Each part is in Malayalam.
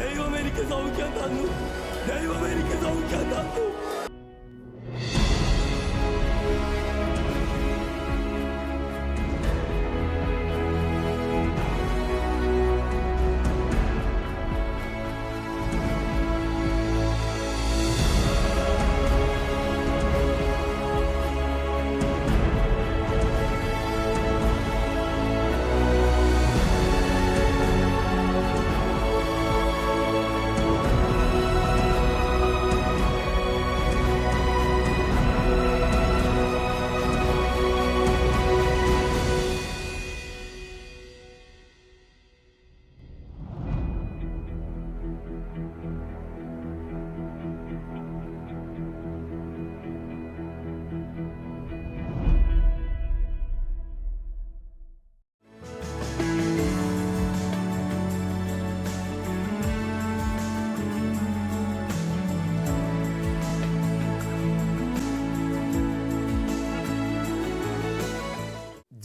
ദൈവം എനിക്ക് സൗഖ്യം തന്നു. ദൈവം എനിക്ക് സൗഖ്യം തന്നു.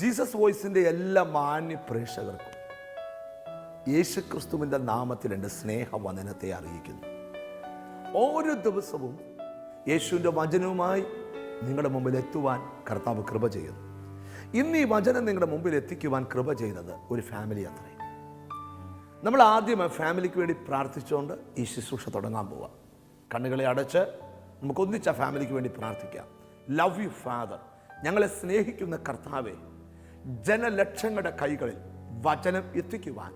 ജീസസ് വോയിസിൻ്റെ എല്ലാ മാന്യ പ്രേക്ഷകർക്കും യേശുക്രിസ്തുവിൻ്റെ നാമത്തിൽ എൻ്റെ സ്നേഹവന്ദനത്തെ അറിയിക്കുന്നു. ഓരോ ദിവസവും യേശുവിൻ്റെ വചനവുമായി നിങ്ങളുടെ മുമ്പിൽ എത്തുവാൻ കർത്താവ് കൃപ ചെയ്യുന്നു. ഇന്ന് ഈ വചനം നിങ്ങളുടെ മുമ്പിൽ എത്തിക്കുവാൻ കൃപ ചെയ്തത് ഒരു ഫാമിലി അത്രേ. നമ്മൾ ആദ്യം ഫാമിലിക്ക് വേണ്ടി പ്രാർത്ഥിച്ചുകൊണ്ട് ഈ ശുശ്രൂഷ തുടങ്ങാൻ പോവാം. കണ്ണുകളെ അടച്ച് നമുക്കൊന്നിച്ച് ആ ഫാമിലിക്ക് വേണ്ടി പ്രാർത്ഥിക്കാം. ലവ് യു ഫാദർ, ഞങ്ങളെ സ്നേഹിക്കുന്ന കർത്താവേ, ജനലക്ഷങ്ങളുടെ കൈകളിൽ വചനം എത്തിക്കുവാൻ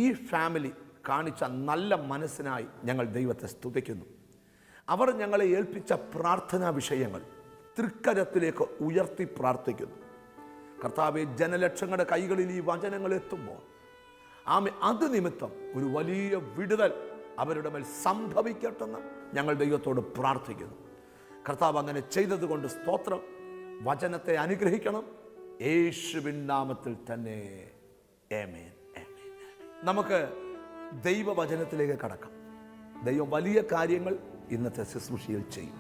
ഈ ഫാമിലി കാണിച്ച നല്ല മനസ്സിനായി ഞങ്ങൾ ദൈവത്തെ സ്തുതിക്കുന്നു. അവർ ഞങ്ങളെ ഏൽപ്പിച്ച പ്രാർത്ഥനാ വിഷയങ്ങൾ തൃക്കരത്തിലേക്ക് ഉയർത്തി പ്രാർത്ഥിക്കുന്നു. കർത്താവെ, ജനലക്ഷങ്ങളുടെ കൈകളിൽ ഈ വചനങ്ങൾ എത്തുമ്പോൾ അത് നിമിത്തം ഒരു വലിയ വിടുതൽ അവരുടെ മേൽ സംഭവിക്കട്ടെന്ന് ഞങ്ങൾ ദൈവത്തോട് പ്രാർത്ഥിക്കുന്നു. കർത്താവ് അങ്ങനെ ചെയ്തതുകൊണ്ട് സ്തോത്രം. വചനത്തെ അനുഗ്രഹിക്കണം, യേശുവിൻ നാമത്തിൽ തന്നെ. ആമേൻ, ആമേൻ. നമുക്ക് ദൈവവചനത്തിലേക്ക് കടക്കാം. ദൈവം വലിയ കാര്യങ്ങൾ ഇന്നത്തെ ശുശ്രൂഷയിൽ ചെയ്യും.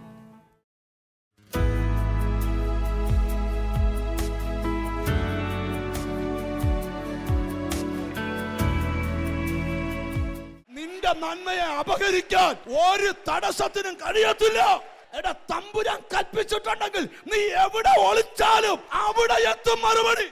നിന്റെ നന്മയെ അപഹരിക്കാൻ ഒരു തടസ്സത്തിനും കഴിയത്തില്ല. എടാ, തമ്പുരാൻ കൽപ്പിച്ചിട്ടുണ്ടെങ്കിൽ നീ എവിടെ ഒളിച്ചാലും അവിടെ എത്തും മറുപടി.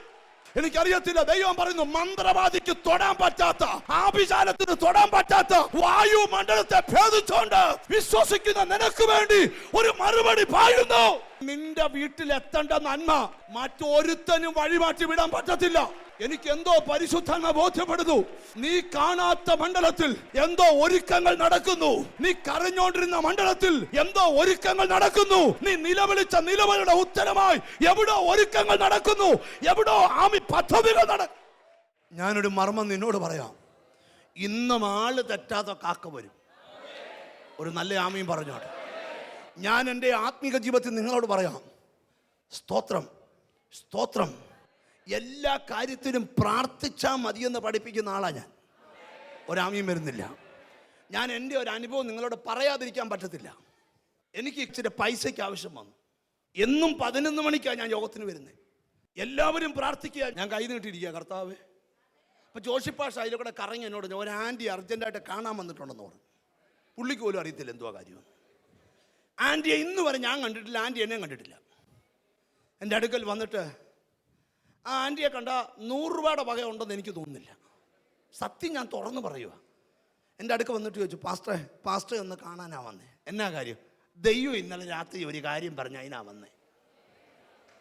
എനിക്കറിയത്തില്ല, ദൈവം പറയുന്നു, മന്ത്രവാദിക്ക് തൊടാൻ പറ്റാത്ത, ആഭിചാരത്തിന് തൊടാൻ പറ്റാത്ത വായുമണ്ഡലത്തെ ഭേദിച്ചുകൊണ്ട് വിശ്വസിക്കുന്ന നിനക്ക് വേണ്ടി ഒരു മറുപടി പായുന്നു. നിന്റെ വീട്ടിലെത്തേണ്ട നന്മ മറ്റൊരുത്തനും വഴിമാറ്റി വിടാൻ പറ്റത്തില്ല. എനിക്ക് എന്തോ പരിശുദ്ധാത്മ ബോധ്യപ്പെടുന്നു. നീ കാണാത്ത മണ്ഡലത്തിൽ എന്തോ ഒരുക്കങ്ങൾ നടക്കുന്നു. നീ കരഞ്ഞോണ്ടിരുന്ന മണ്ഡലത്തിൽ എന്തോ ഒരുക്കങ്ങൾ നടക്കുന്നു. നീ നിലവിളിച്ച നിലവിളിയുടെ ഉത്തരമായി എവിടോ ഒരുക്കങ്ങൾ നടക്കുന്നു. എവിടോ പദ്ധതികൾ നടക്കും. ഞാനൊരു മർമ്മം നിന്നോട് പറയാം. ഇന്നും ആള് തെറ്റാത്ത കാക്ക വരും. ഒരു നല്ല ആമയും പറഞ്ഞോട്ടെ. ഞാൻ എൻ്റെ ആത്മീക ജീവിതത്തിൽ നിങ്ങളോട് പറയാം, സ്തോത്രം, സ്തോത്രം. എല്ലാ കാര്യത്തിലും പ്രാർത്ഥിച്ചാൽ മതിയെന്ന് പഠിപ്പിക്കുന്ന ആളാണ് ഞാൻ. ഒരാമയും വരുന്നില്ല. ഞാൻ എൻ്റെ ഒരു അനുഭവം നിങ്ങളോട് പറയാതിരിക്കാൻ പറ്റത്തില്ല. എനിക്ക് ഇച്ചിരി പൈസയ്ക്ക് ആവശ്യം വന്നു. എന്നും 11 മണിക്കാണ് ഞാൻ യോഗത്തിന് വരുന്നത്. എല്ലാവരും പ്രാർത്ഥിക്കുക, ഞാൻ കൈ നീട്ടിയിരിക്കുക, കർത്താവേ. അപ്പോൾ ജോഷിപ്പാഷ അതിൽ കൂടെ കറങ്ങി എന്നോട് ഒരു ആൻറ്റി അർജൻറ്റായിട്ട് കാണാൻ വന്നിട്ടുണ്ടെന്ന് പറഞ്ഞു. പുള്ളിക്ക് പോലും അറിയത്തില്ല എന്തുവാ കാര്യം. ആൻറ്റിയെ ഇന്ന് വരെ ഞാൻ കണ്ടിട്ടില്ല, ആൻറ്റി എന്നെയും കണ്ടിട്ടില്ല. എൻ്റെ അടുക്കൽ വന്നിട്ട് ആ ആൻറ്റിയെ കണ്ട 100 രൂപയുടെ വക ഉണ്ടെന്ന് എനിക്ക് തോന്നുന്നില്ല. സത്യം ഞാൻ തുറന്ന് പറയുക. എൻ്റെ അടുക്ക വന്നിട്ട് ചോദിച്ചു, പാസ്റ്റർ ഒന്ന് കാണാനാ വന്നേ. എന്നാ കാര്യം? ദൈവം ഇന്നലെ രാത്രി ഒരു കാര്യം പറഞ്ഞ അതിനാ വന്നേ.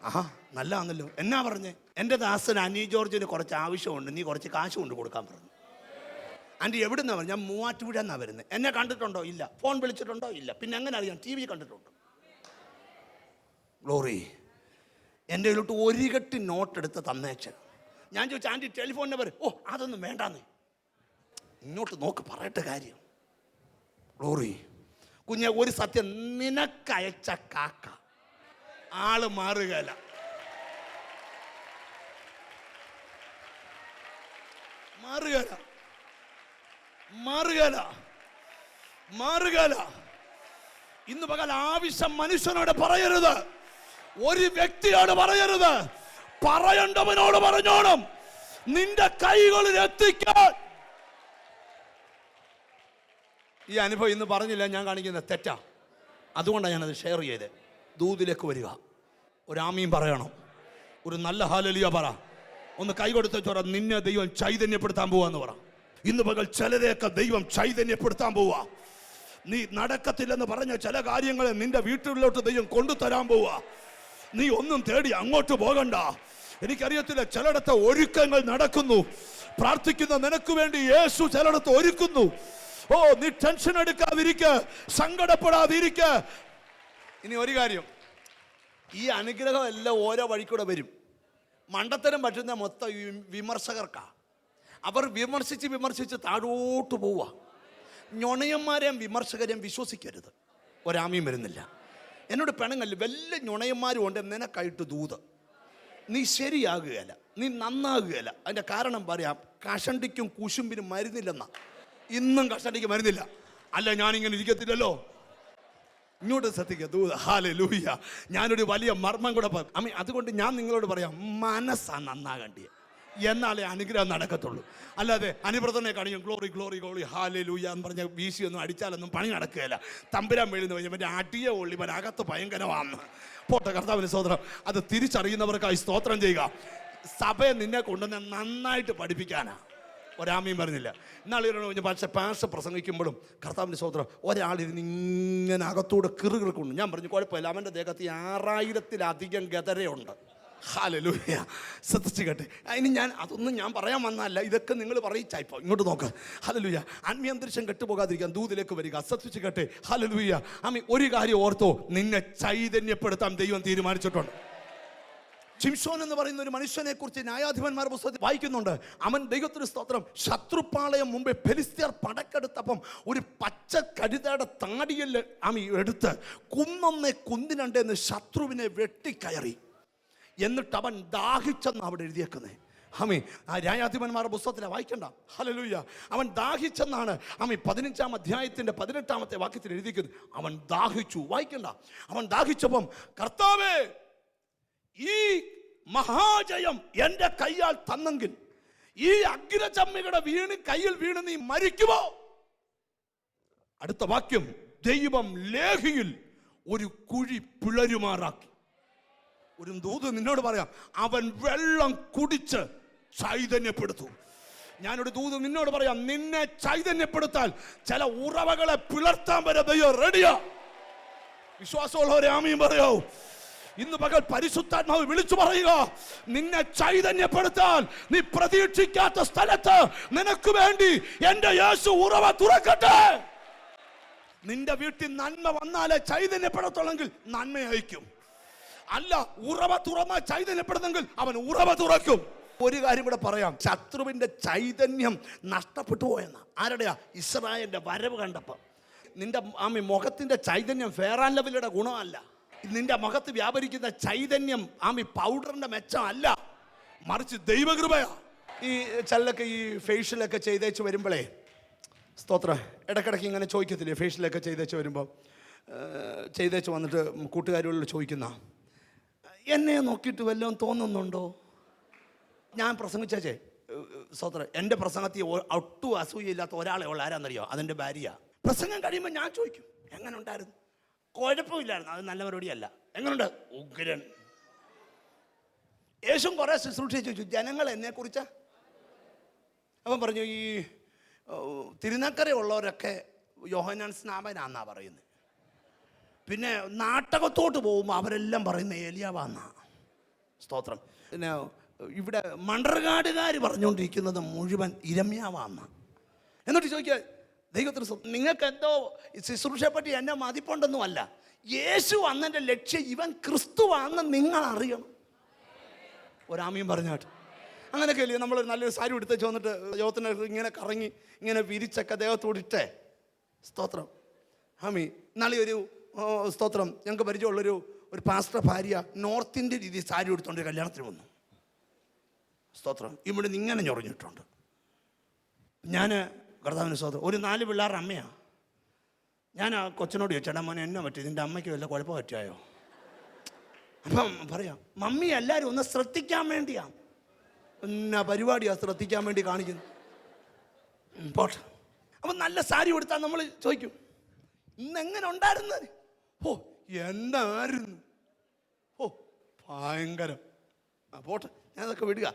ആഹാ, നല്ലതാണല്ലോ. എന്നാ പറഞ്ഞേ? എൻ്റെ ദാസൻ അനി ജോർജിന് കുറച്ച് ആവശ്യമുണ്ട്, നീ കുറച്ച് കാശ് കൊണ്ട് കൊടുക്കാൻ പറഞ്ഞു. ആൻറ്റി എവിടുന്നാ പറഞ്ഞു? ഞാൻ മൂവാറ്റുപുഴ എന്നാ വരുന്നത്. എന്നെ കണ്ടിട്ടുണ്ടോ? ഇല്ല. ഫോൺ വിളിച്ചിട്ടുണ്ടോ? ഇല്ല. പിന്നെ എങ്ങനെ അറിയാം? TV കണ്ടിട്ടുണ്ട്. ഗ്ലോറി. എൻ്റെ കയ്യിലോട്ട് 1 കെട്ട് നോട്ട് എടുത്ത് തന്നേച്ച്. ഞാൻ ചോദിച്ചു, ആൻറ്റി ടെലിഫോൺ നമ്പർ? ഓ, അതൊന്നും വേണ്ടാന്ന്. ഇങ്ങോട്ട് നോക്ക്, പറയട്ടെ കാര്യം. ഗ്ലോറി. കുഞ്ഞെ, ഒരു സത്യം, നിനക്കയച്ച കാക്ക ആള് മാറുകയല്ല. മാറുകയല്ല. ഇന്ന് പകൽ ആവശ്യം മനുഷ്യനോട് പറയരുത്, ഒരു വ്യക്തിയോട് പറയരുത്. പറയേണ്ടവനോട് പറഞ്ഞോണം. നിന്റെ കൈകളിൽ എത്തിക്കാൻ ഈ അനുഭവം ഇന്ന് പറഞ്ഞില്ല, ഞാൻ കാണിക്കുന്ന തെറ്റാ. അതുകൊണ്ടാണ് ഞാനത് ഷെയർ ചെയ്തത്. ദൂതിലേക്ക് വരിക, ഒരു ആമീൻ പറയണം, ഒരു നല്ല ഹല്ലേലൂയ പറ, ഒന്ന് കൈ കൊടുത്ത് ചോറ. നിന്നെ ദൈവം ചൈതന്യപ്പെടുത്താൻ പോവാന്ന് പറ. ഇന്ന് പകൽ ചിലരെയൊക്കെ ദൈവം ചൈതന്യപ്പെടുത്താൻ പോവാ. നീ നടക്കത്തില്ലെന്ന് പറഞ്ഞ ചില കാര്യങ്ങളെ നിന്റെ വീട്ടിലോട്ട് ദൈവം കൊണ്ടുതരാൻ പോവാ. നീ ഒന്നും തേടി അങ്ങോട്ട് പോകണ്ട. എനിക്കറിയത്തില്ല, ചിലയിടത്ത് ഒരുക്കങ്ങൾ നടക്കുന്നു. പ്രാർത്ഥിക്കുന്ന നിനക്ക് വേണ്ടി യേശു ചിലയിടത്ത് ഒരുക്കുന്നു. ഓ, നീ ടെൻഷൻ എടുക്കാതിരിക്ക, സങ്കടപ്പെടാതിരിക്ക. ഇനി ഒരു കാര്യം, ഈ അനുഗ്രഹം എല്ലാം ഓരോ വഴിക്കൂടെ വരും. മണ്ടത്തരം പറ്റുന്ന മൊത്തം വിമർശകർക്കാ. അവർ വിമർശിച്ച് താഴോട്ട് പോവുക. ഞൊണയന്മാരെയും വിമർശകരെയും വിശ്വസിക്കരുത്. ഒരാമയും വരുന്നില്ല. എന്നോട് പെണങ്ങല്ല, വല്ല ഞൊണയന്മാരും ഉണ്ട് നിനക്കായിട്ട് ദൂത്. നീ ശരിയാകുകയല്ല, നീ നന്നാകുകയല്ല. അതിൻ്റെ കാരണം പറയാം. കഷണ്ടിക്കും കുശുമ്പിനും മരുന്നില്ലെന്നാ. ഇന്നും കഷണ്ടിക്ക് മരുന്നില്ല. അല്ല, ഞാനിങ്ങനെ ഇരിക്കത്തില്ലല്ലോ. ഇങ്ങോട്ട് ശ്രദ്ധിക്കുക. ദൂത്. ഹല്ലേലൂയ. ഞാനൊരു വലിയ മർമ്മം കൂടെ അതുകൊണ്ട് ഞാൻ നിങ്ങളോട് പറയാം, മനസ്സാണ് നന്നാകേണ്ടിയ, എന്നാലേ അനുഗ്രഹം നടക്കത്തുള്ളൂ. അല്ലാതെ അനുപ്രദനെ കാണിക്കും ഗ്ലോറി ഗ്ലോറി ഗ്ലോറി ഹല്ലേലൂയ എന്ന് പറഞ്ഞ വീശിയൊന്നും അടിച്ചാലൊന്നും പണി നടക്കുകയില്ല. തമ്പുരാൻ വീഴുന്നു കഴിഞ്ഞാൽ മറ്റേ അടിയെ ഉള്ളി അകത്ത് ഭയങ്കരമാണ്. പോട്ടെ, കർത്താവിന് സ്തോത്രം. അത് തിരിച്ചറിയുന്നവർക്കായി സ്തോത്രം ചെയ്യുക. സഭയെ നിന്നെ കൊണ്ടുവന്ന് നന്നായിട്ട് പഠിപ്പിക്കാനാണ്. ഒരാമയും പറഞ്ഞില്ല. ഇന്നാളിരുന്ന് പക്ഷേ പാഷ പ്രസംഗിക്കുമ്പോഴും കർത്താവിൻ്റെ സ്തോത്രം, ഒരാളിരുന്ന് ഇങ്ങനെ അകത്തൂടെ കിറുകിറുക്കുന്നു. ഞാൻ പറഞ്ഞു കുഴപ്പമില്ല, അവൻ്റെ ദേഹത്ത് 6000-ത്തിലധികം ഗദരയുണ്ട്. ഹല്ലേലൂയ. ശ്രദ്ധിച്ച് കേട്ടെ. അതിന് അതൊന്നും ഞാൻ പറയാൻ വന്നതല്ല, ഇതൊക്കെ നിങ്ങൾ പറയിച്ചായിപ്പോൾ. ഇങ്ങോട്ട് നോക്ക്. ഹല്ലേലൂയ. ആത്മീയന്തരീക്ഷം കെട്ടുപോകാതിരിക്കാൻ ദൂതിലേക്ക് വരിക. ശ്രദ്ധിച്ച് കേട്ടെ. ഹല്ലേലൂയ. ഒരു കാര്യം ഓർത്തോ, നിന്നെ ചൈതന്യപ്പെടുത്താൻ ദൈവം തീരുമാനിച്ചിട്ടുണ്ട്. ശിംശോൻ എന്ന് പറയുന്ന ഒരു മനുഷ്യനെ കുറിച്ച് ന്യായാധിപന്മാരുടെ പുസ്തകത്തിൽ വായിക്കുന്നുണ്ട്. അവൻ ദൈവത്തിന് സ്തോത്രം ശത്രുപാളയം മുമ്പേ ഫെലിസ്ത്യർ പടക്കെടുത്തപ്പം ഒരു പച്ച കഴുതയുടെ താടിയിൽ എടുത്ത് കുന്നിരണ്ടെന്ന് ശത്രുവിനെ വെട്ടിക്കയറി. എന്നിട്ട് അവൻ ദാഹിച്ചെന്ന് അവിടെ എഴുതിയേക്കുന്നത്. ആ ന്യായാധിപന്മാരുടെ പുസ്തകത്തിലാണ്, വായിക്കണ്ട. ഹല്ലേലൂയ. അവൻ ദാഹിച്ചെന്നാണ് 15-ാം അധ്യായത്തിൻ്റെ 18-ാമത്തെ വാക്യത്തിൽ എഴുതിയിരിക്കുന്നത്. അവൻ ദാഹിച്ചു. വായിക്കണ്ട. അവൻ ദാഹിച്ചപ്പം, കർത്താവേ, ഈ മഹാജയം എൻ്റെ കയ്യാൽ തന്നെങ്കിൽ ഈ അഗ്രചമ്മികളുടെ കയ്യിൽ വീണ് നീ മരിക്കുമോ? അടുത്ത വാക്യം, ദൈവം ലേഹിയിൽ ഒരു കുഴി പിളരുമാറാക്കി. ഒരു ദൂത് നിന്നോട് പറയാം, അവൻ വെള്ളം കുടിച്ച് ചൈതന്യപ്പെടുത്തു. ഞാനൊരു ദൂത് നിന്നോട് പറയാം, നിന്നെ ചൈതന്യപ്പെടുത്താൻ ചില ഉറവകളെ പിളർത്താൻ വരെ ദൈവം റെഡിയാ. വിശ്വാസമുള്ളവരെ ആമീൻ പറയോ. ഇന്ന് പകൽ പരിശുദ്ധാത്മാവ് വിളിച്ചു പറയുക, നിന്നെ ചൈതന്യപ്പെടുത്താൻ നീ പ്രതീക്ഷിക്കാത്ത സ്ഥലത്ത് നിനക്ക് വേണ്ടി എന്റെ യേശു ഉറവ തുറക്കട്ടെ. നിന്റെ വീട്ടിൽ നന്മ വന്നാലേ ചൈതന്യപ്പെടത്തുള്ളെങ്കിൽ നന്മ അയക്കും. അല്ല, ഉറവ തുറന്ന ചൈതന്യപ്പെടുന്നെങ്കിൽ അവൻ ഉറവ തുറക്കും. ഒരു കാര്യം കൂടെ പറയാം, ശത്രുവിന്റെ ചൈതന്യം നഷ്ടപ്പെട്ടു പോയെന്ന. ആരുടെയാ? ഇസ്രായേലിന്റെ വരവ് കണ്ടപ്പോൾ. നിന്റെ മുഖത്തിന്റെ ചൈതന്യം ഫെയർ ആൻഡ് ലവ്ലിയുടെ ഗുണമല്ല. നിന്റെ മുഖത്ത് വ്യാപരിക്കുന്ന ചൈതന്യം പൗഡറിന്റെ മെച്ചമല്ല, മറിച്ച് ദൈവകൃപയാ. ഈ ചിലരൊക്കെ ഈ ഫേഷ്യലൊക്കെ ചെയ്തേച്ച് വരുമ്പോഴേ സ്തോത്രം ഇടയ്ക്കിടയ്ക്ക് ഇങ്ങനെ ചോദിക്കത്തില്ലേ? ഫേഷ്യലൊക്കെ ചെയ്തേച്ച് വരുമ്പോൾ ചെയ്തേച്ച് വന്നിട്ട് കൂട്ടുകാരോട് ചോദിക്കുന്ന, എന്നെ നോക്കിയിട്ട് വല്ലതും തോന്നുന്നുണ്ടോ? ഞാൻ പ്രസംഗിച്ചേ സ്തോത്രം, എൻ്റെ പ്രസംഗത്തിൽ ഒട്ടും അസൂയയില്ലാത്ത ഒരാളെ ഉള്ള ആരാന്നറിയോ? അതെൻ്റെ ഭാര്യ. പ്രസംഗം കഴിയുമ്പോൾ ഞാൻ ചോദിക്കും, എങ്ങനെ ഉണ്ടായിരുന്നു? കുഴപ്പമില്ലായിരുന്നു. അത് നല്ല മറുപടിയല്ല. എങ്ങനെയുണ്ട്? ഉഗ്രൻ. യേശുവും കുറെ ശുശ്രൂഷിച്ച് ചോദിച്ചു, ജനങ്ങൾ എന്നെക്കുറിച്ച്. അവൻ പറഞ്ഞു, ഈ തിരുനക്കരയുള്ളവരൊക്കെ യോഹന്നാൻ സ്നാപകനാന്നാ പറയുന്നത്. പിന്നെ നാട്ടകത്തോട്ട് പോകുമ്പോൾ അവരെല്ലാം പറയുന്നത് ഏലിയാവാന്നാ. സ്തോത്രം. പിന്നെ ഇവിടെ മണ്ടർകാടുകാർ പറഞ്ഞുകൊണ്ടിരിക്കുന്നത് മുഴുവൻ ഇരമ്യാവാന്ന. എന്നിട്ട് ചോദിക്കുക, ദൈവത്തിന് നിങ്ങൾക്ക് എന്തോ ശുശ്രൂഷയെപ്പറ്റി എന്നെ മതിപ്പുണ്ടെന്നും അല്ല, യേശു അന്നെൻ്റെ ലക്ഷ്യം ഇവൻ ക്രിസ്തുവാണെന്ന് നിങ്ങൾ അറിയണം. ഒരാമയും പറഞ്ഞാട്ട് അങ്ങനെയൊക്കെ അല്ലേ നമ്മൾ നല്ലൊരു സാരി എടുത്ത് വന്നിട്ട് യോഗത്തിന് ഇങ്ങനെ കറങ്ങി ഇങ്ങനെ വിരിച്ചൊക്കെ ദേഹത്തോടിട്ടേ. സ്തോത്രം. നാളെ ഒരു സ്തോത്രം, ഞങ്ങൾക്ക് പരിചയമുള്ളൊരു പാസ്റ്റർ ഭാര്യ നോർത്ത് ഇന്ത്യൻ രീതി സാരി എടുത്തോണ്ട് കല്യാണത്തിന് വന്നു. സ്തോത്രം. ഇവിടെ നിന്ന് ഇങ്ങനെ ഞൊറിഞ്ഞിട്ടുണ്ട്. ഞാൻ കർത്താവിന് സ്തോത്രം, ഒരു 4 പിള്ളേരുടെ അമ്മയാണ്. ഞാൻ ആ കൊച്ചിനോട് ചോദിച്ചേട്ടാ, മോനെ എന്നെ പറ്റി, നിൻ്റെ അമ്മയ്ക്ക് വല്ല കുഴപ്പം പറ്റിയായോ? അപ്പം പറയാം, മമ്മി എല്ലാവരും ഒന്ന് ശ്രദ്ധിക്കാൻ വേണ്ടിയാ. എന്നാ പരിപാടിയാണ് ശ്രദ്ധിക്കാൻ വേണ്ടി കാണിക്കുന്നു. പോട്ടെ. അപ്പം നല്ല സാരി കൊടുത്താൽ നമ്മൾ ചോദിക്കും, ഇന്ന് എങ്ങനെ ഉണ്ടായിരുന്നു? ഓ എന്തായിരുന്നു, ഓ ഭയങ്കരം. പോട്ടെ, ഞാനതൊക്കെ വിടുക.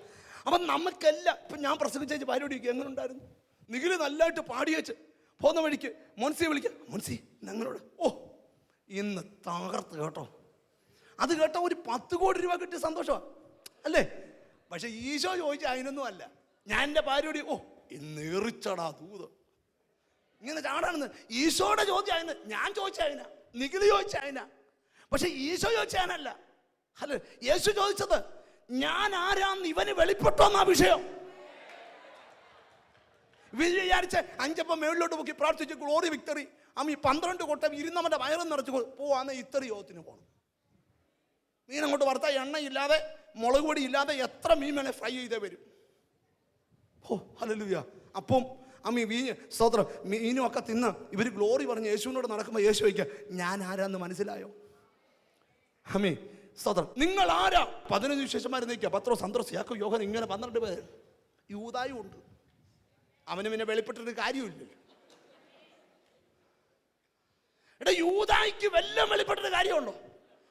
അപ്പം നമുക്കെല്ലാം ഇപ്പം ഞാൻ പ്രസംഗിച്ചു പരിപാടി എങ്ങനെ ഉണ്ടായിരുന്നു? നിഖില് നല്ലതായിട്ട് പാടിയേച്ച് പോകുന്ന വഴിക്ക് മോൻസിയെ വിളിക്കാം, മോൻസി ഞങ്ങളോട് ഓ ഇന്ന് തകർത്ത് കേട്ടോ. അത് കേട്ടോ ഒരു 10 കോടി രൂപ കിട്ടിയ സന്തോഷമാണ് അല്ലേ? പക്ഷെ ഈശോ ചോദിച്ച അതിനൊന്നും അല്ല. ഞാൻ എൻ്റെ ഭാര്യയോട് ഓ ഇന്ന് എറിച്ചടാ ദൂത് ഇങ്ങനെ ചാടാണെന്ന് ഈശോയുടെ ചോദ്യം അതിന്, ഞാൻ ചോദിച്ച അതിനാ, നികുതി ചോദിച്ച അതിനാ. പക്ഷെ ഈശോ ചോദിച്ച അതിനല്ല. അല്ലേ, യേശു ചോദിച്ചത് ഞാൻ ആരാന്ന് ഇവന് വെളിപ്പെട്ടോന്നാ വിഷയം. വിചാരിച്ച് 5 അപ്പം മേളിലോട്ട് നോക്കി പ്രാർത്ഥിച്ച് ഗ്ലോറി വിക്ടറി അമ്മ 12 കൊട്ടം ഇരുന്നവൻ്റെ വയറും നിറച്ച് പോവാന്ന് ഇത്തറി യോഗത്തിന് പോകണം. മീൻ അങ്ങോട്ട് വറുത്ത എണ്ണയില്ലാതെ മുളക് പൊടി ഇല്ലാതെ എത്ര മീൻ വേണേ ഫ്രൈ ചെയ്തേ വരും. ഓ ഹല്ലേലൂയ. അപ്പം അമ്മ വീഞ്ഞ് സ്തോത്രം മീനും ഒക്കെ തിന്ന് ഇവർ ഗ്ലോറി പറഞ്ഞ് യേശുവിനോട് നടക്കുമ്പോൾ യേശു ചോദിക്കുക ഞാൻ ആരാന്ന് മനസ്സിലായോ? അമ്മേ സ്തോത്രം നിങ്ങൾ ആരാ? 15 ശിഷ്യന്മാർ നിൽക്കുക, പത്രോസ് അന്ത്രോസ് യാക്കോബ് യോഹന്നാൻ, ഇങ്ങനെ 12 പേര്. യൂദായും ഉണ്ട്. അവന് പിന്നെ വെളിപ്പെട്ടിട്ട് കാര്യമില്ലല്ലോ. എടാ യൂദായ്ക്ക് വല്ലതും വെളിപ്പെട്ടിട്ട് കാര്യമുണ്ടോ?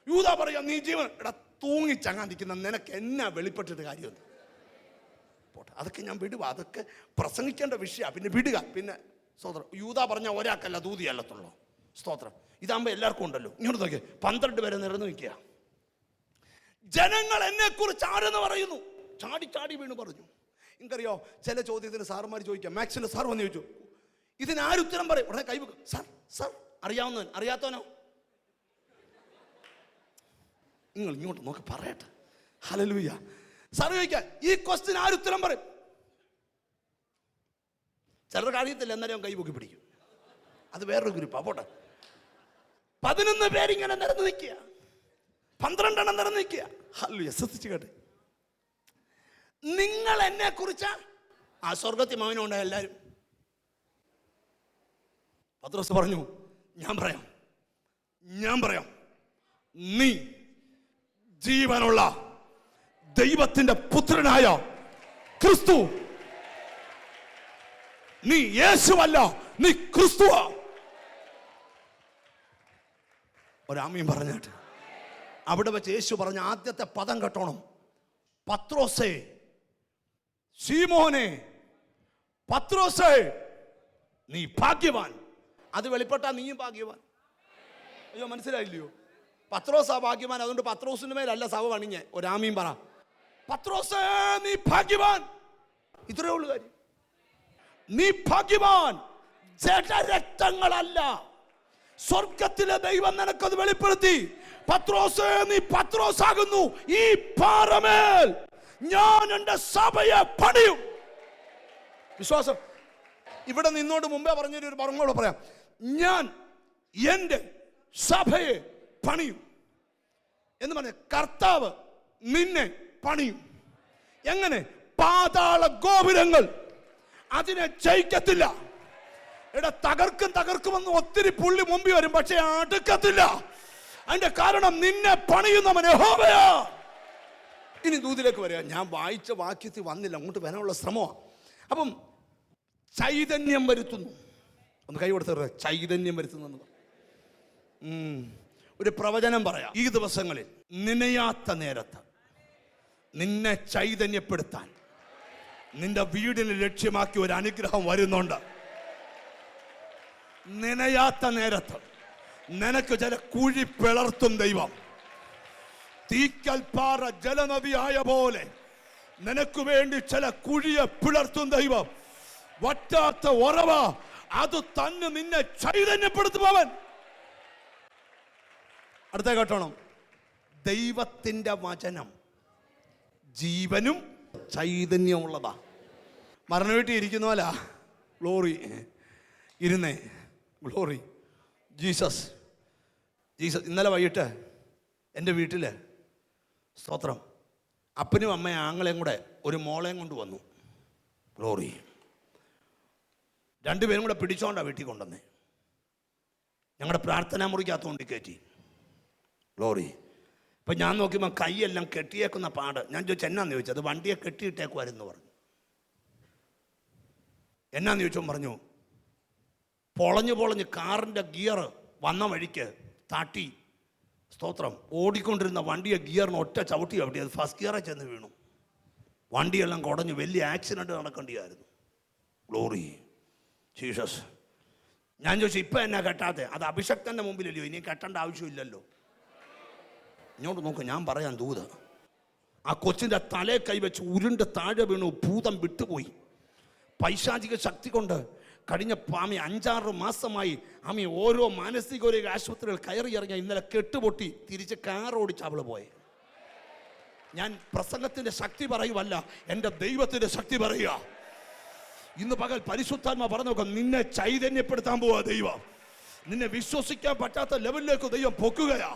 യൂദാ പറയാ നീ ജീവൻ എടാ തൂങ്ങിച്ചങ്ങാതിരിക്കുന്ന നിനക്ക് എന്നാ വെളിപ്പെട്ടിട്ട് കാര്യമുണ്ട്? പോട്ടെ, അതൊക്കെ ഞാൻ വിടുക, അതൊക്കെ പ്രസംഗിക്കേണ്ട വിഷയമാണ്. പിന്നെ വിടുക. പിന്നെ സ്തോത്രം യൂദാ പറഞ്ഞ ഒരാൾക്കല്ല ദൂതിയല്ലത്തുള്ളൂ. സ്തോത്രം ഇതാകുമ്പോൾ എല്ലാവർക്കും ഉണ്ടല്ലോ. ഇങ്ങോട്ട് നോക്കിയേ, 12 പേരെ നിറഞ്ഞു നിൽക്കുക. ജനങ്ങൾ എന്നെ കുറിച്ച് ആരെന്ന് പറയുന്നു? ചാടി ചാടി വീണ് പറഞ്ഞു. എനിക്കറിയോ ചില ചോദ്യത്തിന് സാറുമാർ ചോദിക്കാം, മാത്സിന്റെ സാർ വന്ന് ചോദിച്ചു ഇതിനാരുത്തരം പറയും? ഉടനെ കൈവെക്കും. Sir sir അറിയാവുന്നവൻ അറിയാത്തവനോ? നിങ്ങൾ ഇങ്ങോട്ട് നോക്കി പറയട്ടെ. ഹല്ലേലൂയ. സാർ ചോദിക്കാം ഈ ക്വസ്റ്റ്യൻ ആരുത്തരം പറയും? ചിലർക്ക് അറിയത്തില്ല, എന്നാലും കൈപൊക്കി പിടിക്കും. അത് വേറൊരു ഗ്രൂപ്പാ. പോട്ടെ, 11 പേരിങ്ങനെ നിരന്ന് നിൽക്കുക, 12 എണ്ണം നിരന്ന് നിൽക്കുക. ഹല്ലേലൂയ. ശ്രദ്ധിച്ചു കേട്ടെ, നിങ്ങൾ എന്നെ കുറിച്ച് ആ സ്വർഗത്തിൽ മൗനമുണ്ട് എല്ലാവരും. പത്രോസ് പറഞ്ഞു ഞാൻ പറയാം നീ ജീവനുള്ള ദൈവത്തിന്റെ പുത്രനായ ക്രിസ്തു. നീ യേശുവല്ല, നീ ക്രിസ്തുവാ. ഒരാമയും പറഞ്ഞിട്ട് അവിടെ വെച്ച് യേശു പറഞ്ഞ ആദ്യത്തെ പദം കേട്ടോണം. പത്രോസേ, ശീമോനെ പത്രോസേ, നീ ഭാഗ്യവാൻ. അത് വെളിപ്പെട്ടാ നീയും ഭാഗ്യവാൻ. അയ്യോ മനസ്സിലായില്ലയോ? പത്രോസാ ഭാഗ്യവാൻ. അതുകൊണ്ട് പത്രോസിന്റെ മേലല്ല സഭ പണിഞ്ഞ. ഒരാമീൻ പറ. പത്രോസേ നീ ഭാഗ്യവാൻ. ഇത്രയേ ഉള്ളു കാര്യം. നീ ഭാഗ്യവാൻ. ജഡരക്തങ്ങളല്ല, സ്വർഗത്തിലെ ദൈവം നിനക്കത് വെളിപ്പെടുത്തി. പത്രോസേ നീ പത്രോസാകുന്നു. ഈ പാറമേൽ ഞാൻ എൻ്റെ സഭയെ പണിയും. വിശ്വാസം ഇവിടെ നിന്നോട് മുമ്പേ പറഞ്ഞൊരു പറഞ്ഞോട് പറയാം, ഞാൻ എൻ്റെ സഭയെ പണിയും എന്ന് പറഞ്ഞ കർത്താവ് നിന്നെ പണിയും. എങ്ങനെ? പാതാള ഗോപുരങ്ങൾ അതിനെ ജയിക്കത്തില്ല. എടാ തകർക്കുമെന്ന് ഒത്തിരി പുള്ളി മുമ്പിൽ വരും, പക്ഷെ അടുക്കത്തില്ല. അതിന്റെ കാരണം നിന്നെ പണിയുന്നവൻ യഹോവയാ. ഇനി ദൂതിലേക്ക് വരിക. ഞാൻ വായിച്ച വാക്യത്തിൽ വന്നില്ല, അങ്ങോട്ട് വരാനുള്ള ശ്രമമാണ്. അപ്പം ചൈതന്യം വരുത്തുന്നു. ഒന്ന് കൈ കൊടുത്ത ചൈതന്യം വരുത്തുന്നു. ഒരു പ്രവചനം പറയാം. ഈ ദിവസങ്ങളിൽ നനയാത്ത നേരത്ത് നിന്നെ ചൈതന്യപ്പെടുത്താൻ നിന്റെ വീടിനെ ലക്ഷ്യമാക്കി ഒരു അനുഗ്രഹം വരുന്നുണ്ട്. നനയാത്ത നേരത്ത് നിനക്ക് ചില കുഴി പിളർത്തും ദൈവം. തീക്കൽപ്പാറ ജലനദിയായ പോലെ നിനക്ക് വേണ്ടി ചില കുഴിയെ പിളർത്തും ദൈവം. വറ്റാത്ത ഉറവ അത് തന്നെ നിന്നെ ചൈതന്യപ്പെടുത്തും. അടുത്ത കേട്ടോണം. ദൈവത്തിന്റെ വചനം ജീവനും ചൈതന്യമുള്ളതാ. മരണവീട്ടിൽ ഇരിക്കുന്ന പോലെ ഗ്ലോറി ഇരുന്നേ. Glory Jesus. ഇന്നലെ വൈകിട്ട് എൻ്റെ വീട്ടിൽ സ്തോത്രം അപ്പനും അമ്മയും ആങ്ങളെയും കൂടെ ഒരു മോളെയും കൊണ്ട് വന്നു. ഗ്ലോറി. 2 പേരും കൂടെ പിടിച്ചോണ്ടാണ് വീട്ടിൽ കൊണ്ടുവന്നേ. ഞങ്ങളുടെ പ്രാർത്ഥനാ മുറിക്കകത്തുകൊണ്ട് കയറ്റി. ഗ്ലോറി. ഇപ്പം ഞാൻ നോക്കിയപ്പോൾ കൈയെല്ലാം കെട്ടിയേക്കുന്ന പാട്. ഞാൻ ചോദിച്ചു എന്നാന്ന് ചോദിച്ചത്. അത് വണ്ടിയെ കെട്ടിയിട്ടേക്കുമായിരുന്നു പറഞ്ഞു. എന്നാന്ന് ചോദിച്ചോ പറഞ്ഞു പൊളഞ്ഞ് കാറിൻ്റെ ഗിയർ വന്ന വഴിക്ക് താട്ടി. സ്തോത്രം. ഓടിക്കൊണ്ടിരുന്ന വണ്ടിയെ ഗിയറിന് ഒറ്റ ചവിട്ടി ചവിട്ടി അത് ഫസ്റ്റ് ഗിയറിൽ ചെന്ന് വീണു. വണ്ടിയെല്ലാം കുടഞ്ഞു. വലിയ ആക്സിഡൻറ്റ് നടക്കേണ്ടിയായിരുന്നു. Glory Jesus. ഞാൻ ചോദിച്ചു, ഇപ്പം എന്നാ കെട്ടാതെ? അത് അഭിഷക്തൻ്റെ മുമ്പിലല്ലയോ, ഇനി കെട്ടേണ്ട ആവശ്യമില്ലല്ലോ. ഇങ്ങോട്ട് നോക്ക്, ഞാൻ പറയാൻ ദൂത്. ആ കൊച്ചിൻ്റെ തലേ കൈവച്ച് ഉരുണ്ട് താഴെ വീണു. ഭൂതം വിട്ടുപോയി. പൈശാചിക ശക്തി കൊണ്ട് കഴിഞ്ഞ 5-6 മാസമായി ആമി ഓരോ മാനസികരോഗ്യ ആശുപത്രികൾ കയറി ഇറങ്ങിയ ഇന്നലെ കെട്ടുപൊട്ടി തിരിച്ച് കാർ ഓടിച്ച് അവള് പോയെ. ഞാൻ പ്രസംഗത്തിൻ്റെ ശക്തി പറയുവല്ല, എൻ്റെ ദൈവത്തിൻ്റെ ശക്തി പറയുക. ഇന്ന് പകൽ പരിശുദ്ധാത്മ പറഞ്ഞു നോക്കാം, നിന്നെ ചൈതന്യപ്പെടുത്താൻ പോവാ ദൈവം. നിന്നെ വിശ്വസിക്കാൻ പറ്റാത്ത ലെവലിലേക്ക് ദൈവം പൊക്കുകയാ.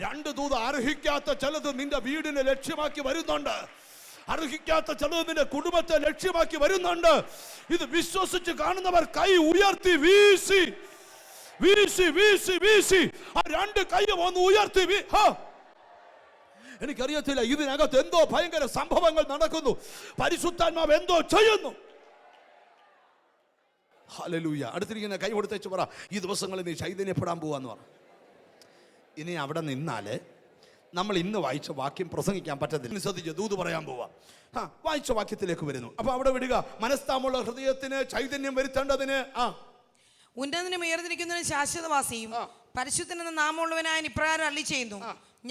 2 ദൂത്. അർഹിക്കാത്ത ചിലത് നിന്റെ വീടിനെ ലക്ഷ്യമാക്കി വരുന്നുണ്ട്. അർഹിക്കാത്ത ചിലത് നിന്റെ കുടുംബത്തെ ലക്ഷ്യമാക്കി വരുന്നുണ്ട്. ഇത് വിശ്വസിച്ച് കാണുന്നവർ കൈ ഉയർത്തി വീശി വീശി വീശി വീശി ആ 2 കൈയും ഒന്ന് ഉയർത്തി. എനിക്കറിയത്തില്ല, ഇതിനകത്ത് എന്തോ ഭയങ്കര സംഭവങ്ങൾ നടക്കുന്നു. പരിശുദ്ധാത്മാവ് എന്തോ ചെയ്യുന്നു. ഹല്ലേലൂയ. അടുത്തിരിക്കുന്ന കൈ കൊടുത്തേച്ച് പറ, ഈ ദിവസങ്ങളിൽ നീ ചൈതന്യപ്പെടാൻ പോവാന്ന് പറ. ഇനി അവിടെ നിന്നാല് നമ്മൾ ഇന്ന് വായിച്ച വാക്യം പ്രസംഗിക്കാൻ പറ്റത്തില്ല. ശ്രദ്ധിച്ച്, ദൂത് പറയാൻ പോവാ. വായിച്ച വാക്യത്തിലേക്ക് വരുന്നു. അപ്പൊ അവിടെ വിടുക. മനസ്താമുള്ള ഹൃദയത്തിന് ചൈതന്യം വരുത്തേണ്ടതിന് ഉന്നതനും ഉയർന്നിരിക്കുന്നതിനും ശാശ്വതവാസിയും പരിശുദ്ധനെന്ന നാമമുള്ളവനായ ഇപ്രകാരം അരുളി ചെയ്യുന്നു,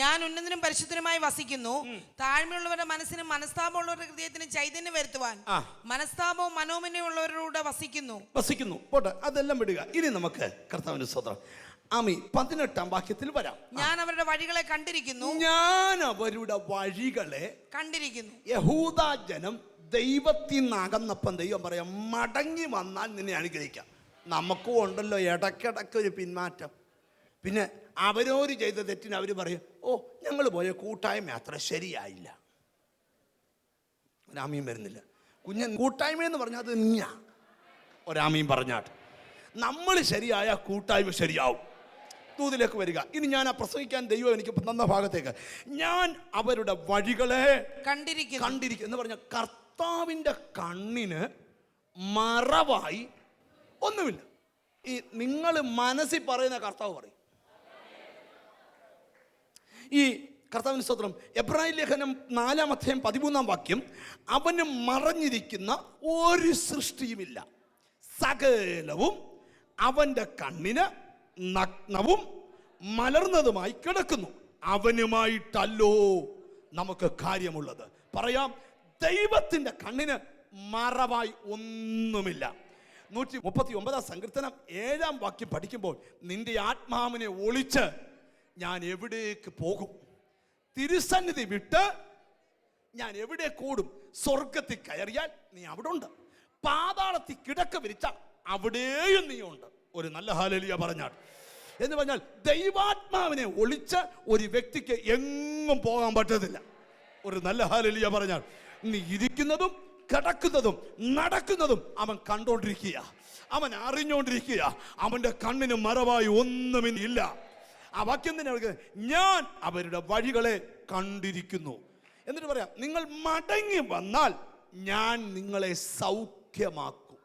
ഞാൻ ഉന്നതനും പരിശുദ്ധനുമായി വസിക്കുന്നു. താഴ്മയുള്ളവരുടെ മനസ്സിനും മനസ്താപമുള്ളവരുടെ ഹൃദയത്തിന് ചൈതന്യം വരുത്തുവാൻ മനസ്താപവും മനോമന്യമുള്ളവരോട് വസിക്കുന്നു. പോട്ടെ, അതെല്ലാം വിടുക. ഇനി നമുക്ക് കർത്താവിന്റെ സ്തോത്രം. ആമി 18-ാം വാക്യത്തിൽ വരാം. ഞാൻ അവരുടെ വഴികളെ കണ്ടിരിക്കുന്നു. യഹൂദ ജനം ദൈവത്തിൽ നിന്ന് അകന്നപ്പം ദൈവം പറയാം, മടങ്ങി വന്നാൽ നിന്നെ അനുഗ്രഹിക്കാം. നമുക്കും ഉണ്ടല്ലോ ഇടയ്ക്കിടയ്ക്ക് ഒരു പിന്മാറ്റം. പിന്നെ അവരോര് ചെയ്ത തെറ്റിന് അവർ പറയും, ഓ ഞങ്ങൾ പോയ കൂട്ടായ്മ അത്ര ശരിയായില്ല. ഒരാമയും വരുന്നില്ല. കുഞ്ഞൻ കൂട്ടായ്മയെന്ന് പറഞ്ഞാൽ അത് നീയാ. ഒരാമയും പറഞ്ഞാട്ട് നമ്മൾ ശരിയായ കൂട്ടായ്മ ശരിയാവും. ദൂതിലേക്ക് വരിക. ഇനി ഞാൻ ആ പ്രസംഗിക്കാൻ ദൈവം എനിക്ക് തന്ന ഭാഗത്തേക്ക്, ഞാൻ അവരുടെ വഴികളെ കണ്ടിരിക്കുന്നു എന്ന് പറഞ്ഞ കർത്താവിൻ്റെ കണ്ണിന് മറവായി ഒന്നുമില്ല. ഈ നിങ്ങൾ മനസ്സിൽ പറയുന്ന കർത്താവ് പറയും. ഈ കർത്താവിന് സ്തോത്രം. എബ്രായ ലേഖനം 4-ാം അധ്യായം 13-ാം വാക്യം, അവന് മറഞ്ഞിരിക്കുന്ന ഒരു സൃഷ്ടിയുമില്ല, സകലവും അവൻ്റെ കണ്ണിന് നഗ്നവും മലർന്നതുമായി കിടക്കുന്നു. അവനുമായിട്ടല്ലോ നമുക്ക് കാര്യമുള്ളത്. പറയാം, ദൈവത്തിൻ്റെ കണ്ണിന് മറവായി ഒന്നുമില്ല. 139-ാം സങ്കീർത്തനം 7-ാം വാക്യം പഠിക്കുമ്പോൾ, നിന്റെ ആത്മാവിനെ ഒളിച്ച് ഞാൻ എവിടേക്ക് പോകും? തിരുസന്നിധി വിട്ട് ഞാൻ എവിടെ കൂടും? സ്വർഗത്തിൽ കയറിയാൽ നീ അവിടെ ഉണ്ട്, പാതാളത്തിൽ കിടക്ക വിരിച്ച അവിടെയും നീ ഉണ്ട്. ഒരു നല്ല ഹല്ലേലൂയ പറഞ്ഞാൽ. എന്ന് പറഞ്ഞാൽ ദൈവാത്മാവിനെ ഒളിച്ച് ഒരു വ്യക്തിക്ക് എങ്ങും പോകാൻ പറ്റത്തില്ല. ഒരു നല്ല ഹല്ലേലൂയ പറഞ്ഞാൽ. നീ ഇരിക്കുന്നതും കിടക്കുന്നതും നടക്കുന്നതും അവൻ കണ്ടോണ്ടിരിക്കുക, അവൻ അറിഞ്ഞോണ്ടിരിക്കുക. അവന്റെ കണ്ണിന് മറവായി ഒന്നുമില്ല. ആ വാക്യം തന്നെ, ഞാൻ അവരുടെ വഴികളെ കണ്ടിരിക്കുന്നു. എന്നിട്ട് പറയാം, നിങ്ങൾ മടങ്ങി വന്നാൽ ഞാൻ നിങ്ങളെ സൗഖ്യമാക്കും.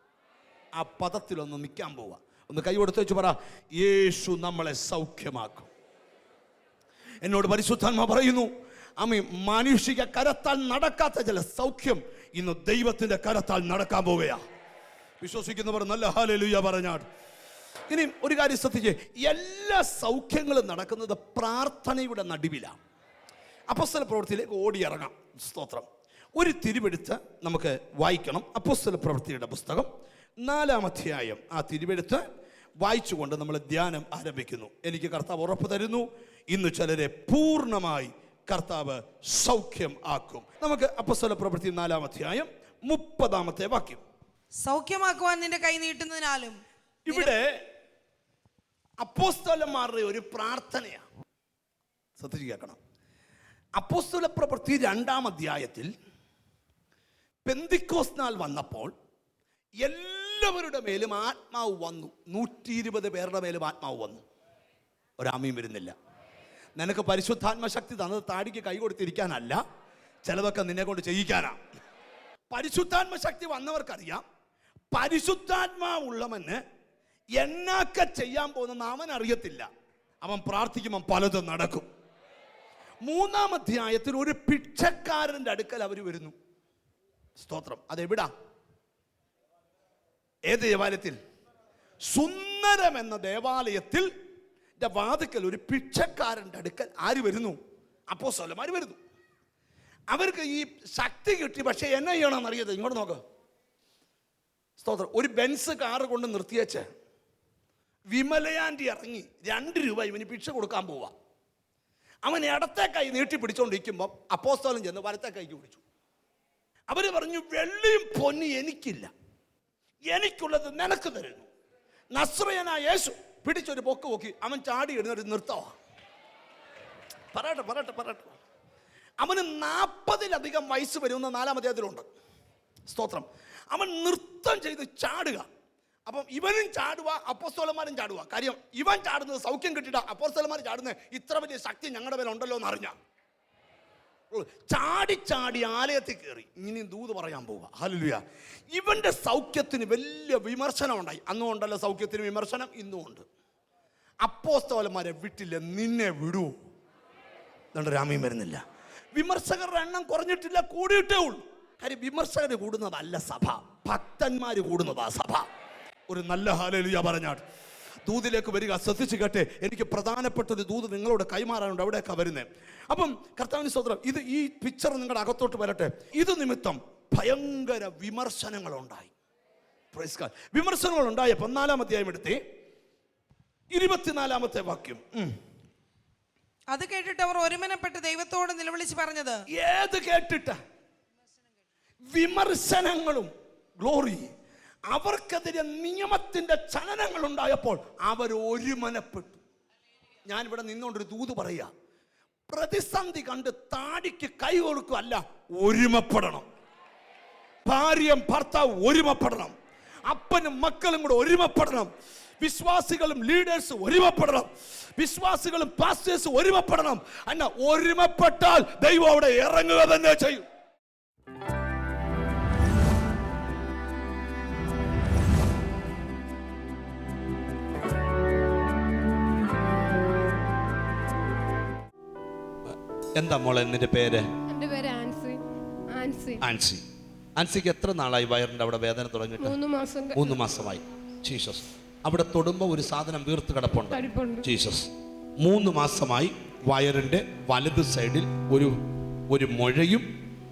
ആ പദത്തിലൊന്ന് നിൽക്കാൻ പോവാ. ഒന്ന് കൈ കൊടുത്ത് വെച്ച് പറ, യേശു നമ്മളെ സൗഖ്യമാക്കും. എന്നോട് പരിശുദ്ധാത്മാ പറയുന്നു, അമ്മ മാനുഷിക കരത്താൽ നടക്കാത്ത ചില സൗഖ്യം ഇന്ന് ദൈവത്തിന്റെ കരത്താൽ നടക്കാൻ പോവുകയാ. വിശ്വസിക്കുന്നവർ നല്ല ഹല്ലേലൂയ പറഞ്ഞാട്. ഇനി ഒരു കാര്യം ശ്രദ്ധിച്ചേ, എല്ലാ സൗഖ്യങ്ങളും നടക്കുന്നത് പ്രാർത്ഥനയുടെ നടുവിലാണ്. അപ്പോസ്തല പ്രവൃത്തിയിലേക്ക് ഓടിയിറങ്ങാം. സ്തോത്രം. ഒരു തിരുവെടുത്ത് നമുക്ക് വായിക്കണം. അപ്പോസ്തല പ്രവൃത്തിയുടെ പുസ്തകം 4-ാം അധ്യായം. ആ തിരുവെടുത്ത് വായിച്ചുകൊണ്ട് നമ്മൾ ധ്യാനം ആരംഭിക്കുന്നു. എനിക്ക് കർത്താവ് ഉറപ്പ് തരുന്നു, ഇന്ന് ചിലരെ പൂർണ്ണമായി കർത്താവ് സൗഖ്യം ആക്കും. നമുക്ക് അപ്പോസ്തല പ്രവൃത്തി 4-ാം അധ്യായം 30-ാമത്തെ വാക്യം. സൗഖ്യമാക്കുവാൻ നിന്റെ കൈ നീട്ടുന്നതിനാലും. ഇവിടെ അപ്പോസ്തലന്മാരുടെ ഒരു പ്രാർത്ഥനയാണ്. ശ്രദ്ധിച്ച് കേൾക്കണം. അപ്പോസ്തല പ്രവൃത്തി 2-ാം അധ്യായത്തിൽ പെന്തിക്കോസ്ത് നാൾ വന്നപ്പോൾ എല്ലാവരുടെ മേലും ആത്മാവ് വന്നു. 120 പേരുടെ മേലും ആത്മാവ് വന്നു. ഒരാമയും വരുന്നില്ല. നിനക്ക് പരിശുദ്ധാത്മ ശക്തി തന്നത് താടിക്ക് കൈ കൊടുത്തിരിക്കാനല്ല, ചിലതൊക്കെ നിന്നെ കൊണ്ട് ചെയ്യിക്കാനാ. പരിശുദ്ധാത്മ ശക്തി വന്നവർക്കറിയാം, പരിശുദ്ധാത്മാവുള്ളവന് എന്നൊക്കെ ചെയ്യാൻ പോകുന്ന അവൻ അറിയത്തില്ല. അവൻ പ്രാർത്ഥിക്കുമ്പോൾ പലതും നടക്കും. 3-ാം അധ്യായത്തിൽ ഒരു ഭിക്ഷക്കാരന്റെ അടുക്കൽ അവർ വരുന്നു. സ്തോത്രം. അതെവിടാ? ഏത് ദേവാലയത്തിൽ? സുന്ദരം എന്ന ദേവാലയത്തിൽ വാതിക്കൽ ഒരു ഭിക്ഷക്കാരന്റെ അടുക്കൽ ആര് വരുന്നു? അപ്പോസ്തലന്മാർ വരുന്നു. അവർക്ക് ഈ ശക്തി കിട്ടി. പക്ഷെ എന്നെ ചെയ്യണമെന്ന് അറിയത്. ഇങ്ങോട്ട് നോക്ക്. സ്തോത്രം. ഒരു ബെൻസ് കാറ് കൊണ്ട് നിർത്തിയേച്ച് വിമലയാൻറ്റി ഇറങ്ങി 2 രൂപ ഇവന് ഭിക്ഷ കൊടുക്കാൻ പോവാ. അവൻ ഇടത്തെ കൈ നീട്ടി പിടിച്ചോണ്ടിരിക്കുമ്പോൾ അപ്പോസ്തലൻ ചെന്ന് വലത്തെ കൈക്ക് പിടിച്ചു. അവര് പറഞ്ഞു, വെള്ളിയും പൊന്നി എനിക്കില്ല, എനിക്കുള്ളത് നിനക്ക് തരുന്നു. നസ്രയനായ യേശു പിടിച്ചൊരു പൊക്ക് പൊക്കി അവൻ ചാടി എഴുന്നേറ്റ് നിർത്തവാ. പറയട്ടെ. അവന് 40-ലധികം വയസ്സ് വരുന്ന 4-ാം അധ്യായത്തിലുണ്ട്. സ്തോത്രം. അവൻ നൃത്തം ചെയ്ത് ചാടുക. അപ്പം ഇവനും ചാടുക, അപ്പോസ്തലന്മാരും ചാടുക. കാര്യം ഇവൻ ചാടുന്നത് സൗഖ്യം കിട്ടിയിട്ട, അപ്പോസ്തലന്മാർ ചാടുന്നത് ഇത്ര വലിയ ശക്തി ഞങ്ങളുടെ മേലെ ഉണ്ടല്ലോ എന്ന് അറിഞ്ഞ ചാടി ആലയത്തിൽ കയറി ഇനി ദൂത് പറയാൻ പോവുക. ഹല്ലേലൂയ. ഇവന്റെ സൗഖ്യത്തിന് വലിയ വിമർശനം ഉണ്ടായി. അന്നും ഉണ്ടല്ലോ സൗഖ്യത്തിന് വിമർശനം, ഇന്നും ഉണ്ട്. അപ്പോസ്തലന്മാരെ വിട്ടില്ല, നിന്നെ വിടൂ. അതുകൊണ്ട് രാമയും വരുന്നില്ല. വിമർശകരുടെ എണ്ണം കുറഞ്ഞിട്ടില്ല, കൂടിയിട്ടേ ഉള്ളൂ. കാര്യം വിമർശകർ കൂടുന്നതല്ല സഭ, ഭക്തന്മാർ കൂടുന്നതാ സഭ. ഒരു നല്ല ഹല്ലേലൂയ പറഞ്ഞാട്ട് ദൂതിലേക്ക് വരിക. ശ്രദ്ധിച്ചു കേട്ടെ, എനിക്ക് പ്രധാനപ്പെട്ട ഒരു ദൂത് നിങ്ങളോട് കൈമാറാനുണ്ട്. അവിടെയൊക്കെ വരുന്നത്. അപ്പം കർത്താവിന് സ്തോത്രം. ഈ പിക്ചർ നിങ്ങളുടെ അകത്തോട്ട് വരട്ടെ. ഇത് നിമിത്തം ഭയങ്കര വിമർശനങ്ങളുണ്ടായി. Praise God. വിമർശനങ്ങളുണ്ടായപ്പോൾ 4-ാം അധ്യായം എടുത്തേ 24-ാമത്തെ വാക്യം. അത് കേട്ടിട്ട് അവർ ഒരുമനപ്പെട്ട് ദൈവത്തോട് നിലവിളിച്ച് പറഞ്ഞത്. ഏത് കേട്ടിട്ട്? വിമർശനങ്ങളും ഗ്ലോറി. അവർക്കെതിരെ നിയമത്തിന്റെ ചലനങ്ങൾ ഉണ്ടായപ്പോൾ അവർ ഒരുമനപ്പെട്ടു. ഞാനിവിടെ നിന്നുകൊണ്ടൊരു ദൂത് പറയുക. പ്രതിസന്ധി കണ്ട് താടിക്ക് കൈ കൊടുക്കുകയല്ല, ഒരുമപ്പെടണം. ഭാര്യയും ഭർത്താവ് ഒരുമപ്പെടണം. അപ്പനും മക്കളും കൂടെ ഒരുമപ്പെടണം. വിശ്വാസികളും ലീഡേഴ്സ് ഒരുമപ്പെടണം. വിശ്വാസികളും പാസ്റ്റേഴ്സ് ഒരുമപ്പെടണം. അല്ല, ഒരുമപ്പെട്ടാൽ ദൈവം അവിടെ ഇറങ്ങുക തന്നെ ചെയ്യും. എന്താ മോളെ നിന്റെ പേര്? എൻ്റെ പേര് ആൻസി. ആൻസി. ആൻസിക്ക് എത്ര നാളായി വയറിന്റെ അവിടെ വേദന തുടങ്ങിയിട്ട്? 3 മാസമായി. ജീസസ്. അവിടെ തൊടുമ്പോൾ ഒരു സാധനം വീർത്ത് കിടപ്പുണ്ട്. ജീസസ്. 3 മാസമായി വയറിന്റെ വലത് സൈഡിൽ ഒരു മുഴയും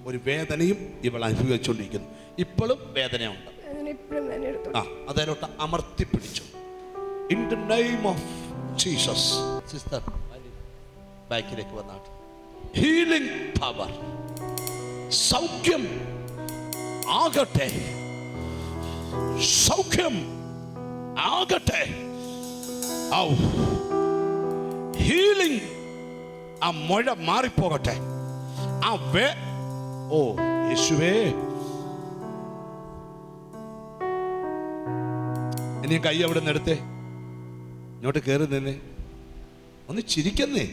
ഒരു വേദനയും ഇവൾ അനുഭവിച്ചുകൊണ്ടിരിക്കുന്നു. ഇപ്പോഴും വേദനയുണ്ട്. അതിലോട്ട് അമർത്തി പിടിച്ചു. In the name of Jesus. Sister ബാക്കിലേക്ക് വന്നാട്ട്. ഹീലിംഗ് പവർ, സൗഖ്യം ആകട്ടെ, സൗഖ്യം ആകട്ടെ. ഹീലിംഗ്. ആ മുഴ മാറിപ്പോകട്ടെ. യേശുവേ. ഇനി കൈ അവിടെ നിന്ന് എടുത്തേ, ഇങ്ങോട്ട് കയറി നിന്നേ, ഒന്ന് ചിരിക്കുന്നേ.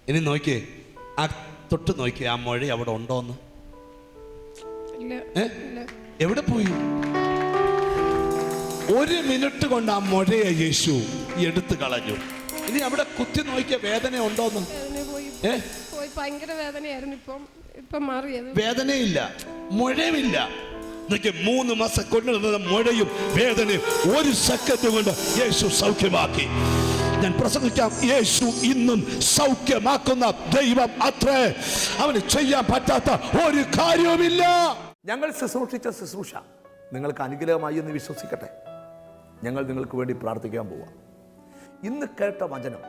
ഇനി നോക്കിയേ, ആ തൊട്ട് നോക്കിയേ, ആ മുഴ അവിടെ ഉണ്ടോന്ന്. എവിടെ പോയി? 1 മിനിറ്റ് കൊണ്ട് ആ മുഴയെ യേശു എടുത്തു കളഞ്ഞു. ഇനി അവിടെ കുത്തി നോക്കിയ വേദന ഉണ്ടോന്ന്. ഭയങ്കര വേദനയായിരുന്നു. ഇപ്പം മാറിയത്. വേദനയില്ല, മുഴയുമില്ല. 3 മാസം കൊണ്ടുവന്ന മുഴയും വേദനയും 1 സെക്കൻഡ് കൊണ്ട് യേശു സൗഖ്യമാക്കി. ഞാൻ പ്രസംഗിക്കാം, യേശു ഇന്നും സൗഖ്യമാക്കുന്ന ദൈവം അത്രേ. അവന് ചെയ്യാൻ പറ്റാത്ത ഒരു കാര്യവുമില്ല. ഞങ്ങൾ ശുശ്രൂഷിച്ച ശുശ്രൂഷ നിങ്ങൾക്ക് അനുഗ്രഹമായി എന്ന് വിശ്വസിക്കട്ടെ. ഞങ്ങൾ നിങ്ങൾക്ക് വേണ്ടി പ്രാർത്ഥിക്കാൻ പോവാം. ഇന്ന് കേട്ട വചനം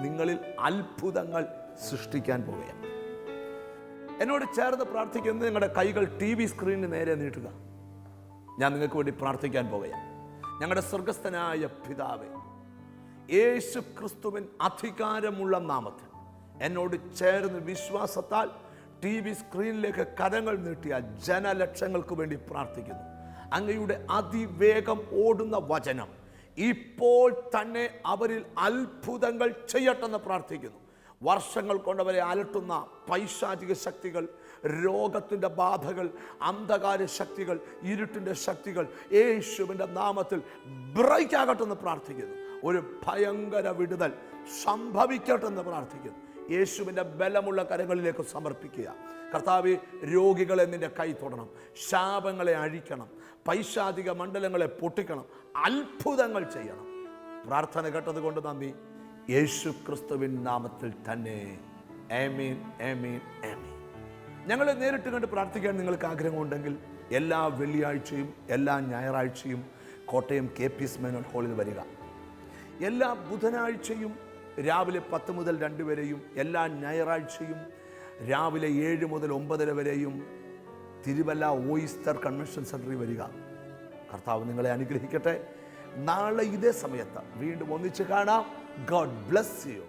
നിങ്ങളിൽ അത്ഭുതങ്ങൾ സൃഷ്ടിക്കാൻ പോവുകയാണ്. എന്നോട് ചേർന്ന് പ്രാർത്ഥിക്കുന്നത് നിങ്ങളുടെ കൈകൾ TV സ്ക്രീനിന് നേരെ നീട്ടുക. ഞാൻ നിങ്ങൾക്ക് വേണ്ടി പ്രാർത്ഥിക്കാൻ പോവുകയാണ്. ഞങ്ങളുടെ സ്വർഗസ്ഥനായ പിതാവേ, യേശു ക്രിസ്തുവിൻ അധികാരമുള്ള നാമത്തിൽ എന്നോട് ചേർന്ന് വിശ്വാസത്താൽ TV സ്ക്രീനിലേക്ക് കരങ്ങൾ നീട്ടിയ ജനലക്ഷങ്ങൾക്ക് വേണ്ടി പ്രാർത്ഥിക്കുന്നു. അങ്ങയുടെ അതിവേഗം ഓടുന്ന വചനം ഇപ്പോൾ തന്നെ അവരിൽ അത്ഭുതങ്ങൾ ചെയ്യട്ടെന്ന് പ്രാർത്ഥിക്കുന്നു. വർഷങ്ങൾ കൊണ്ടവരെ അലട്ടുന്ന പൈശാചിക ശക്തികൾ, രോഗത്തിൻ്റെ ബാധകൾ, അന്ധകാര ശക്തികൾ, ഇരുട്ടിൻ്റെ ശക്തികൾ യേശുവിൻ്റെ നാമത്തിൽ ബ്രേക്ക് ആകട്ടെ എന്ന് പ്രാർത്ഥിക്കുന്നു. ഒരു ഭയങ്കര വിടുതൽ സംഭവിക്കട്ടെ എന്ന് പ്രാർത്ഥിക്കുന്നു. യേശുവിൻ്റെ ബലമുള്ള കരങ്ങളിലേക്ക് സമർപ്പിക്കുക. കർത്താവേ, രോഗികളെ നിന്റെ കൈ തൊടണം, ശാപങ്ങളെ അഴിക്കണം, പൈശാചിക മണ്ഡലങ്ങളെ പൊട്ടിക്കണം, അത്ഭുതങ്ങൾ ചെയ്യണം. പ്രാർത്ഥന കേട്ടത് കൊണ്ട് നന്ദി. യേശു ക്രിസ്തുവിൻ നാമത്തിൽ തന്നെ. ആമേൻ, ആമേൻ, ആമേൻ. ഞങ്ങളെ നേരിട്ട് കണ്ട് പ്രാർത്ഥിക്കാൻ നിങ്ങൾക്ക് ആഗ്രഹമുണ്ടെങ്കിൽ എല്ലാ വെള്ളിയാഴ്ചയും എല്ലാ ഞായറാഴ്ചയും കോട്ടയം KP മേനോൻ ഹാളിൽ വരിക. എല്ലാ ബുധനാഴ്ചയും രാവിലെ 10 മുതൽ 2 വരെയും എല്ലാ ഞായറാഴ്ചയും രാവിലെ 7 മുതൽ 9 വരെയും തിരുവല്ല ഓയിസ്റ്റർ കൺവെൻഷൻ സെന്ററിൽ വരിക. കർത്താവ് നിങ്ങളെ അനുഗ്രഹിക്കട്ടെ. നാളെ ഇതേ സമയത്ത് വീണ്ടും ഒന്നിച്ച് കാണാം. God bless you.